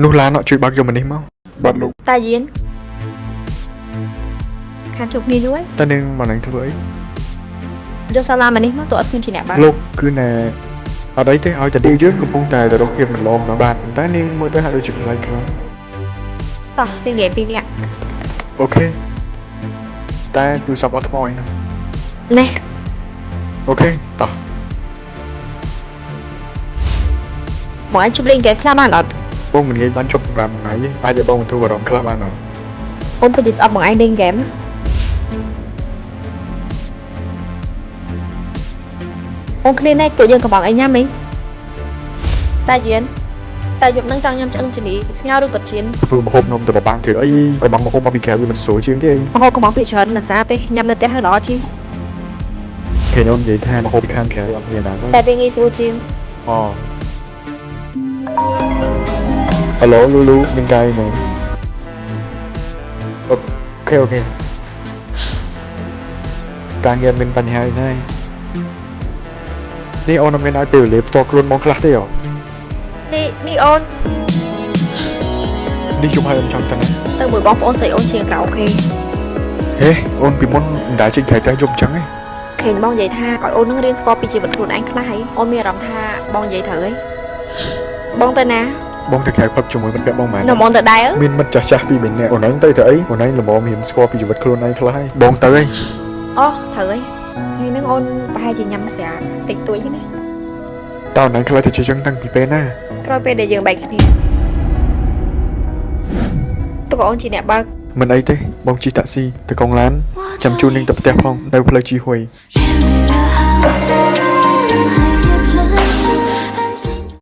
នោះឡានអត់ជួយបើកយកម្នេះមកបាត់លោក តាយានខានជុកនេះយូរ តើនាងមកនឹងធ្វើអី យកសាឡាម្នេះមកតើអត់ឃើញជាអ្នកបើ លោកគឺណែអត់អីទេឲ្យតែនាងយើងកំពុងតែរកភាពមិនឡងដល់បានតែនាងមើលទៅហាក់ដូចជាខ្លាំងខ្លាំង តោះពីងាយពីលាក់ អូខេតែគឺសពអត់ថ្មអីណា ណែ អូខេតោះ មកអញជុំលេងហ្គេមខ្លះបានអត់ បងមិនងាយបានជប់5ថ្ងៃទេអាចឲ្យបងទូអារម្មណ៍ខ្លះបានអត់ អូនពេញស្អប់មកអញលេងហ្គេមអូនឃ្លានណាស់ពួកយើងកំបងអីញ៉ាំហីតាយានតែយប់នឹងចង់ញ៉ាំឆ្អឹងជំនីស្ងោរឬក៏ជៀន ធ្វើម្ហូបនំទៅបាំងធ្វើអីក៏បាំងម្ហូបមកពីក្រៅវាមិនស្រួលជាងទេ មកហូបកំបងពីច្រើនមិនស្អាតទេញ៉ាំនៅផ្ទះហើយល្អជាង គេខ្ញុំនិយាយថាម្ហូបពីខាងក្រៅអត់មានណាទេ តែវាងាយស្រួលជាង អូហេឡូលូលូមានកាយមែនអូខេអូខេការងារមានបញ្ហាអីហើយនេះអូនមានឲ្យពេលវេលាផ្ទាល់ខ្លួនមកខ្លះទេអូ នេះអូន នេះជុំឲ្យអូនចង់ទៅណា ទៅមួយបងប្អូនស្រីអូនជាងក្រៅអូខេ ហេអូនពីមុនមិនដែលចេញថៃតែយប់អញ្ចឹងឯង ឃើញបងនិយាយថាឲ្យអូននឹងរៀនស្គាល់ពីជីវិតខ្លួនឯងខ្លះហើយអូនមានអារម្មណ៍ថាបងនិយាយត្រូវហើយបងទៅណា បងទៅក្រៅផឹកជាមួយមិត្តភក្តិបងមែន នៅមកទៅដែរ មានមិត្តចាស់ៗពីរបីនាក់អូនឯងទៅអីអូនឯងល្មមរៀនស្គាល់ពីជីវិតខ្លួនឯងខ្លះហើយបងទៅអី អូត្រូវហើយថ្ងៃហ្នឹងអូនប្រហែលជាញ៉ាំស្រាតិចតួចណា តើអូនឯងខ្លះទៅជាចឹងតាំងពីពេលណា ក្រោយពេលដែលយើងបែកគ្នាតើអូនជាអ្នកបើក មិនអីទេបងជិះតាក់ស៊ីទៅកងឡានចាំជូននាងទៅផ្ទះផងនៅផ្លូវជីហុយ In the hotel